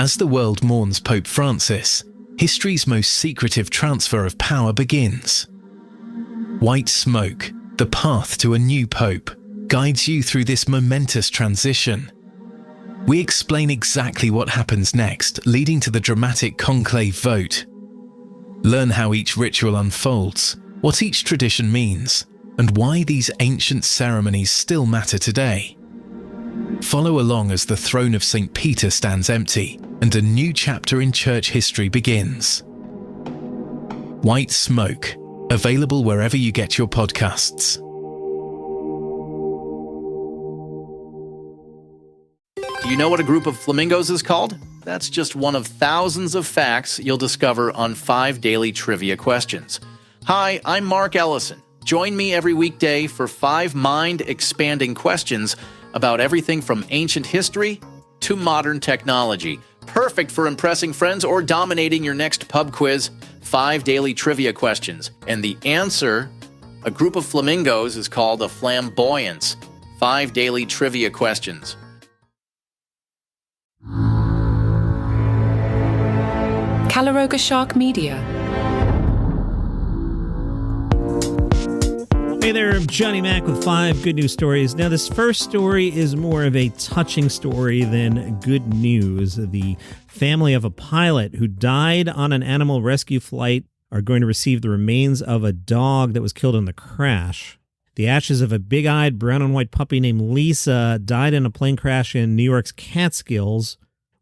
As the world mourns Pope Francis, history's most secretive transfer of power begins. White Smoke, the path to a new pope, guides you through this momentous transition. We explain exactly what happens next, leading to the dramatic conclave vote. Learn how each ritual unfolds, what each tradition means, and why these ancient ceremonies still matter today. Follow along as the throne of St. Peter stands empty and a new chapter in church history begins. White Smoke, available wherever you get your podcasts. Do you know what a group of flamingos is called? That's just one of thousands of facts you'll discover on 5 daily trivia questions. Hi, I'm Mark Ellison. Join me every weekday for 5 mind-expanding questions about everything from ancient history to modern technology. Perfect for impressing friends or dominating your next pub quiz. 5 daily trivia questions. And the answer, a group of flamingos, is called a flamboyance. 5 daily trivia questions. Calaroga Shark Media. Hey there, I'm Johnny Mac with 5 good news stories. Now, this first story is more of a touching story than good news. The family of a pilot who died on an animal rescue flight are going to receive the remains of a dog that was killed in the crash. The ashes of a big-eyed brown and white puppy named Lisa died in a plane crash in New York's Catskills.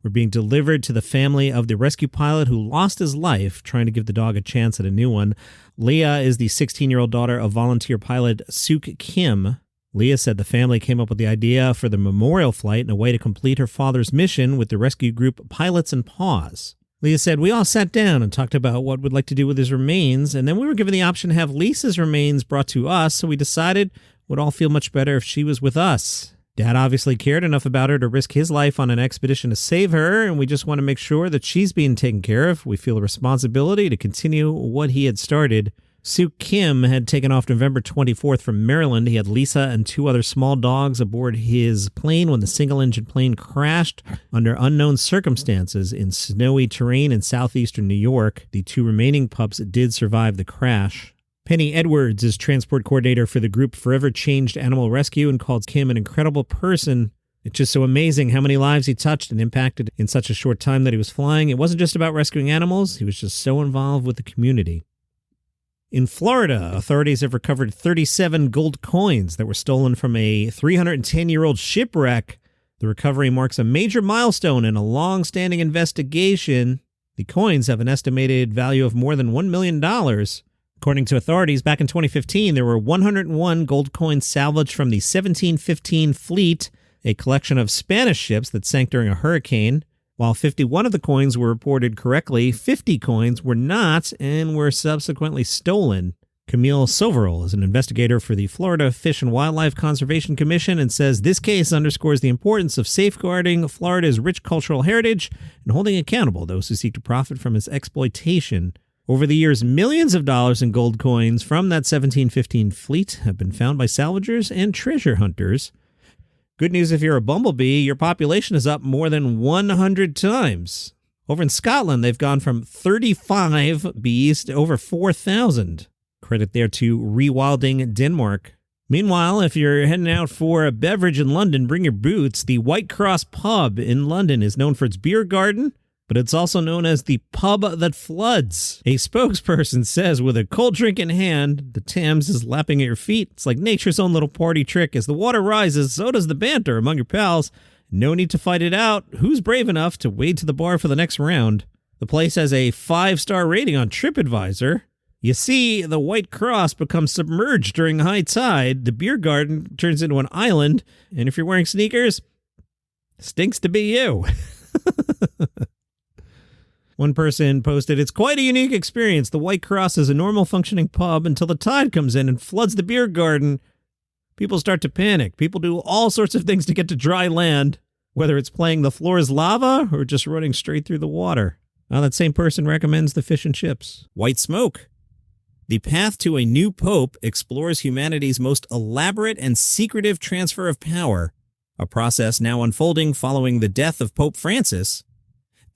Were being delivered to the family of the rescue pilot who lost his life trying to give the dog a chance at a new one. Leah is the 16-year-old daughter of volunteer pilot Suk Kim. Leah said the family came up with the idea for the memorial flight in a way to complete her father's mission with the rescue group Pilots and Paws. Leah said, "We all sat down and talked about what we'd like to do with his remains, and then we were given the option to have Lisa's remains brought to us, so we decided it would all feel much better if she was with us. Dad obviously cared enough about her to risk his life on an expedition to save her, and we just want to make sure that she's being taken care of. We feel a responsibility to continue what he had started." Suk Kim had taken off November 24th from Maryland. He had Lisa and 2 other small dogs aboard his plane when the single-engine plane crashed under unknown circumstances in snowy terrain in southeastern New York. The 2 remaining pups did survive the crash. Penny Edwards is transport coordinator for the group Forever Changed Animal Rescue and called Kim an incredible person. It's just so amazing how many lives he touched and impacted in such a short time that he was flying. It wasn't just about rescuing animals. He was just so involved with the community. In Florida, authorities have recovered 37 gold coins that were stolen from a 310-year-old shipwreck. The recovery marks a major milestone in a long-standing investigation. The coins have an estimated value of more than $1 million. According to authorities, back in 2015, there were 101 gold coins salvaged from the 1715 fleet, a collection of Spanish ships that sank during a hurricane. While 51 of the coins were reported correctly, 50 coins were not and were subsequently stolen. Camille Soverel is an investigator for the Florida Fish and Wildlife Conservation Commission and says this case underscores the importance of safeguarding Florida's rich cultural heritage and holding accountable those who seek to profit from its exploitation. Over the years, millions of dollars in gold coins from that 1715 fleet have been found by salvagers and treasure hunters. Good news if you're a bumblebee, your population is up more than 100 times. Over in Scotland, they've gone from 35 bees to over 4,000. Credit there to Rewilding Denmark. Meanwhile, if you're heading out for a beverage in London, bring your boots. The White Cross pub in London is known for its beer garden, but it's also known as the pub that floods. A spokesperson says with a cold drink in hand, the Thames is lapping at your feet. It's like nature's own little party trick. As the water rises, so does the banter among your pals. No need to fight it out. Who's brave enough to wade to the bar for the next round? The place has a 5-star rating on TripAdvisor. You see, the White Cross becomes submerged during high tide. The beer garden turns into an island. And if you're wearing sneakers, stinks to be you. One person posted, "It's quite a unique experience. The White Cross is a normal functioning pub until the tide comes in and floods the beer garden. People start to panic. People do all sorts of things to get to dry land, whether it's playing the floor is lava or just running straight through the water." Now that same person recommends the fish and chips. White Smoke. The path to a new pope explores humanity's most elaborate and secretive transfer of power, a process now unfolding following the death of Pope Francis.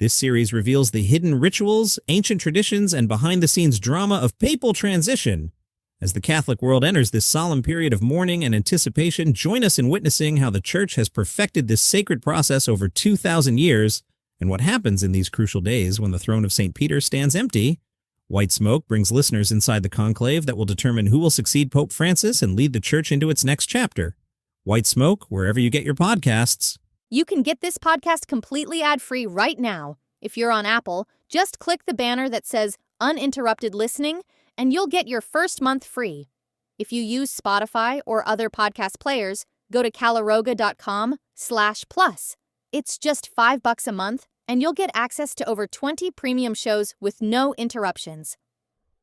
This series reveals the hidden rituals, ancient traditions, and behind-the-scenes drama of papal transition. As the Catholic world enters this solemn period of mourning and anticipation, join us in witnessing how the Church has perfected this sacred process over 2,000 years, and what happens in these crucial days when the throne of St. Peter stands empty. White Smoke brings listeners inside the conclave that will determine who will succeed Pope Francis and lead the Church into its next chapter. White Smoke, wherever you get your podcasts. You can get this podcast completely ad-free right now. If you're on Apple, just click the banner that says Uninterrupted Listening, and you'll get your first month free. If you use Spotify or other podcast players, go to calaroga.com/plus. It's just $5 a month, and you'll get access to over 20 premium shows with no interruptions.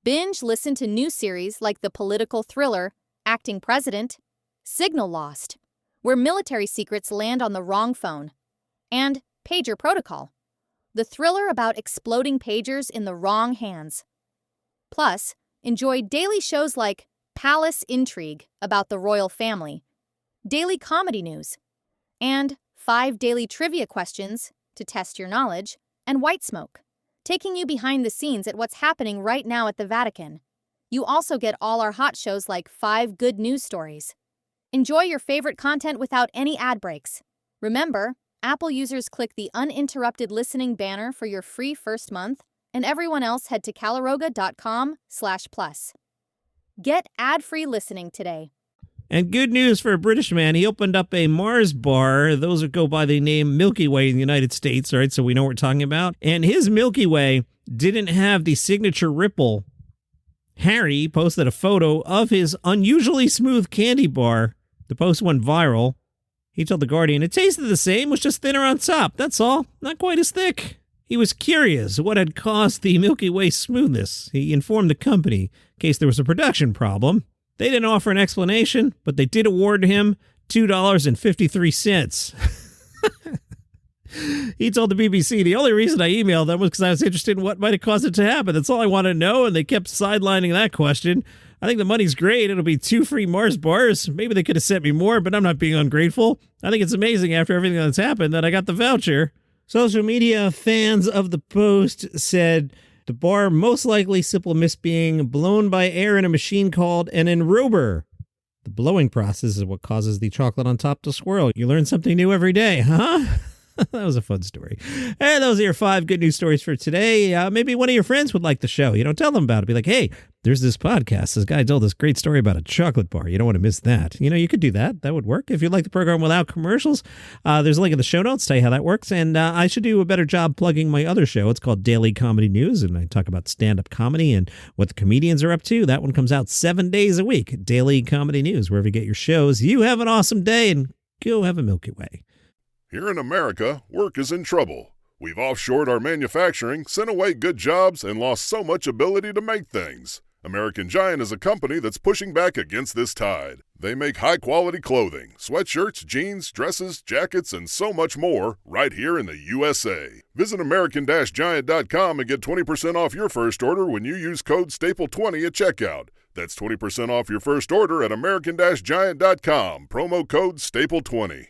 Binge listen to new series like the political thriller Acting President, Signal Lost, where military secrets land on the wrong phone, and Pager Protocol, the thriller about exploding pagers in the wrong hands. Plus, enjoy daily shows like Palace Intrigue about the royal family, daily comedy news, and 5 daily trivia questions to test your knowledge, and White Smoke, taking you behind the scenes at what's happening right now at the Vatican. You also get all our hot shows like 5 good news stories. Enjoy your favorite content without any ad breaks. Remember, Apple users click the uninterrupted listening banner for your free first month, and everyone else head to calaroga.com/plus. Get ad-free listening today. And good news for a British man. He opened up a Mars bar. Those that go by the name Milky Way in the United States, all right, so we know what we're talking about. And his Milky Way didn't have the signature ripple. Harry posted a photo of his unusually smooth candy bar. The post went viral. He told The Guardian, it tasted the same, was just thinner on top. That's all. Not quite as thick. He was curious what had caused the Milky Way smoothness. He informed the company in case there was a production problem. They didn't offer an explanation, but they did award him $2.53. He told the BBC, the only reason I emailed them was because I was interested in what might have caused it to happen. That's all I want to know, and they kept sidelining that question. I think the money's great. It'll be 2 free Mars bars. Maybe they could have sent me more, but I'm not being ungrateful. I think it's amazing after everything that's happened that I got the voucher. Social media fans of the post said the bar most likely simple miss being blown by air in a machine called an enrober. The blowing process is what causes the chocolate on top to swirl. You learn something new every day, huh? That was a fun story. And those are your 5 good news stories for today. Maybe one of your friends would like the show. You don't tell them about it. Be like, hey, there's this podcast. This guy told this great story about a chocolate bar. You don't want to miss that. You know, you could do that. That would work. If you'd like the program without commercials, there's a link in the show notes. Tell you how that works. And I should do a better job plugging my other show. It's called Daily Comedy News. And I talk about stand-up comedy and what the comedians are up to. That one comes out 7 days a week. Daily Comedy News, wherever you get your shows. You have an awesome day and go have a Milky Way. Here in America, work is in trouble. We've offshored our manufacturing, sent away good jobs, and lost so much ability to make things. American Giant is a company that's pushing back against this tide. They make high-quality clothing, sweatshirts, jeans, dresses, jackets, and so much more right here in the USA. Visit American-Giant.com and get 20% off your first order when you use code STAPLE20 at checkout. That's 20% off your first order at American-Giant.com, promo code STAPLE20.